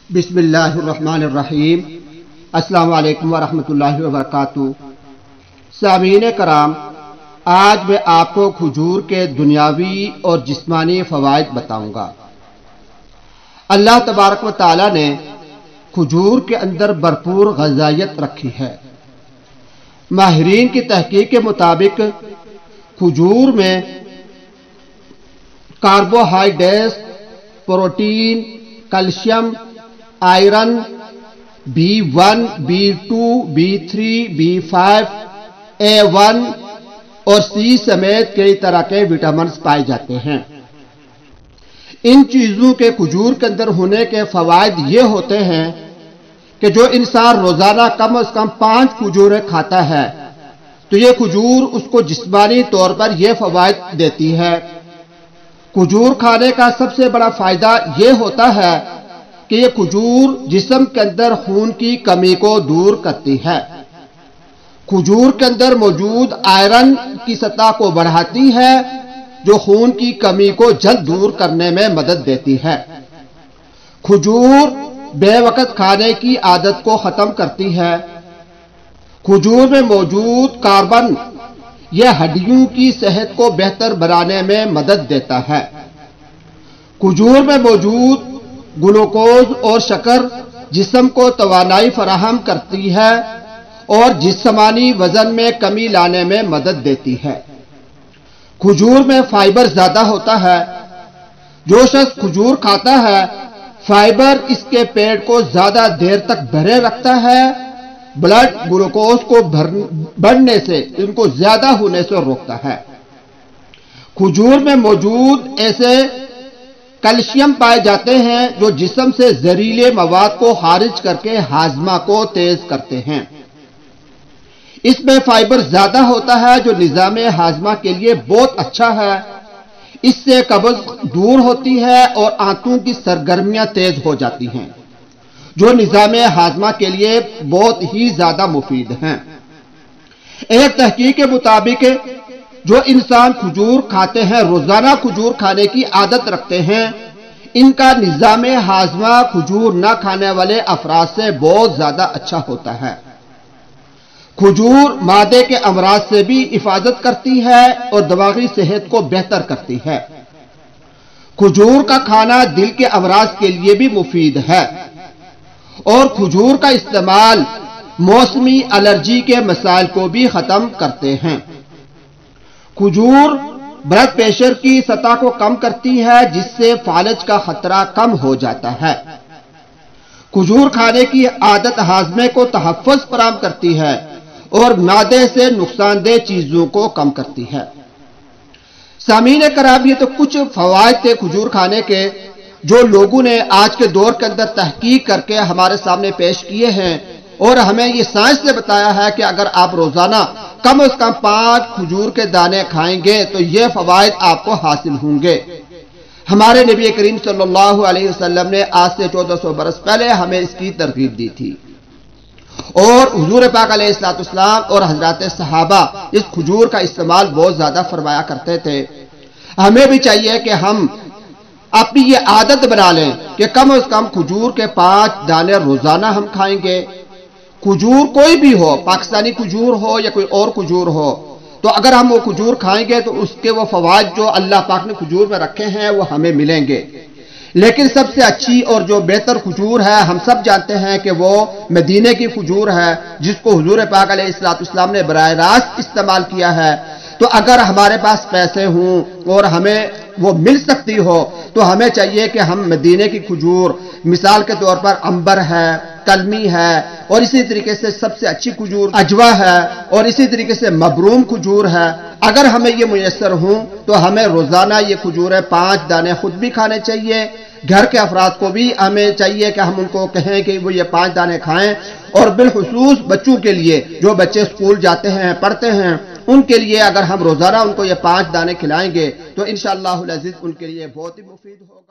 بسم اللہ الرحمن الرحیم۔ السلام علیکم ورحمۃ اللہ وبرکاتہ۔ سامعین کرام، آج میں آپ کو کھجور کے دنیاوی اور جسمانی فوائد بتاؤں گا۔ اللہ تبارک و تعالی نے کھجور کے اندر بھرپور غذائیت رکھی ہے۔ ماہرین کی تحقیق کے مطابق کھجور میں carbohydrates, protein, calcium, iron, B1، B2، B3، B5، A1 اور C سمیت کئی طرح کے وٹامنز پائے جاتے ہیں۔ ان چیزوں کے کھجور کے اندر ہونے کے فوائد یہ ہوتے ہیں کہ جو انسان روزانہ کم از کم 5 کھجوریں کھاتا ہے تو یہ کھجور اس کو جسمانی طور پر یہ فوائد دیتی ہے۔ کھجور کھانے کا سب سے بڑا فائدہ یہ ہوتا ہے کہ یہ کھجور جسم کے اندر خون کی کمی کو دور کرتی ہے۔ کھجور کے اندر موجود آئرن کی سطح کو بڑھاتی ہے جو خون کی کمی کو جلد دور کرنے میں مدد دیتی ہے۔ کھجور بے وقت کھانے کی عادت کو ختم کرتی ہے۔ کھجور میں موجود کاربن یہ ہڈیوں کی صحت کو بہتر بنانے میں مدد دیتا ہے۔ کھجور میں موجود گلوکوز اور شکر جسم کو توانائی فراہم کرتی ہے اور جسمانی وزن میں کمی لانے میں مدد دیتی ہے۔ کھجور میں فائبر زیادہ ہوتا ہے۔ جو شخص کھجور کھاتا ہے فائبر اس کے پیٹ کو زیادہ دیر تک بھرے رکھتا ہے، بلڈ گلوکوز کو بڑھنے سے ان کو زیادہ ہونے سے روکتا ہے۔ کھجور میں موجود ایسے کیلشیم پائے جاتے ہیں جو جسم سے زہریلے مواد کو خارج کر کے ہاضمہ کو تیز کرتے ہیں۔ اس میں فائبر زیادہ ہوتا ہے جو نظام ہاضمہ کے لیے بہت اچھا ہے۔ اس سے قبض دور ہوتی ہے اور آنتوں کی سرگرمیاں تیز ہو جاتی ہیں جو نظام ہاضمہ کے لیے بہت ہی زیادہ مفید ہیں۔ ایک تحقیق کے مطابق جو انسان کھجور کھاتے ہیں، روزانہ کھجور کھانے کی عادت رکھتے ہیں، ان کا نظام ہاضمہ کھجور نہ کھانے والے افراد سے بہت زیادہ اچھا ہوتا ہے۔ کھجور معدے کے امراض سے بھی حفاظت کرتی ہے اور دماغی صحت کو بہتر کرتی ہے۔ کھجور کا کھانا دل کے امراض کے لیے بھی مفید ہے اور کھجور کا استعمال موسمی الرجی کے مسائل کو بھی ختم کرتے ہیں۔ کھجور بلڈ پریشر کی سطح کو کم کرتی ہے جس سے فالج کا خطرہ کم ہو جاتا ہے۔ کھجور کھانے کی عادت ہاضمے کو تحفظ فراہم کرتی ہے اور معدے سے نقصان دہ چیزوں کو کم کرتی ہے۔ سامعین کرام، یہ تو کچھ فوائد تھے کھجور کھانے کے جو لوگوں نے آج کے دور کے اندر تحقیق کر کے ہمارے سامنے پیش کیے ہیں اور ہمیں یہ سائنس نے بتایا ہے کہ اگر آپ روزانہ کم از کم 5 کھجور کے دانے کھائیں گے تو یہ فوائد آپ کو حاصل ہوں گے۔ ہمارے نبی کریم صلی اللہ علیہ وسلم نے آج سے 1400 برس پہلے ہمیں اس کی ترغیب دی تھی اور حضور پاک علیہ السلام اور حضرات صحابہ اس کھجور کا استعمال بہت زیادہ فرمایا کرتے تھے۔ ہمیں بھی چاہیے کہ ہم اپنی یہ عادت بنا لیں کہ کم از کم کھجور کے 5 دانے روزانہ ہم کھائیں گے۔ کھجور کوئی بھی ہو، پاکستانی کھجور ہو یا کوئی اور کھجور ہو، تو اگر ہم وہ کھجور کھائیں گے تو اس کے وہ فوائد جو اللہ پاک نے کھجور میں رکھے ہیں وہ ہمیں ملیں گے۔ لیکن سب سے اچھی اور جو بہتر کھجور ہے ہم سب جانتے ہیں کہ وہ مدینے کی کھجور ہے جس کو حضور پاک علیہ السلام نے براہ راست استعمال کیا ہے۔ تو اگر ہمارے پاس پیسے ہوں اور ہمیں وہ مل سکتی ہو تو ہمیں چاہیے کہ ہم مدینے کی کھجور، مثال کے طور پر عنبر ہے، کلمی ہے، اور اسی طریقے سے سب سے اچھی کھجور عجوا ہے، اور اسی طریقے سے مبروم کھجور ہے، اگر ہمیں یہ میسر ہوں تو ہمیں روزانہ یہ کھجوریں 5 دانے خود بھی کھانے چاہیے۔ گھر کے افراد کو بھی ہمیں چاہیے کہ ہم ان کو کہیں کہ وہ یہ 5 دانے کھائیں، اور بالخصوص بچوں کے لیے جو بچے اسکول جاتے ہیں، پڑھتے ہیں، ان کے لیے اگر ہم روزانہ ان کو یہ 5 دانے کھلائیں گے تو انشاءاللہ العزیز ان کے لیے بہت ہی مفید ہوگا۔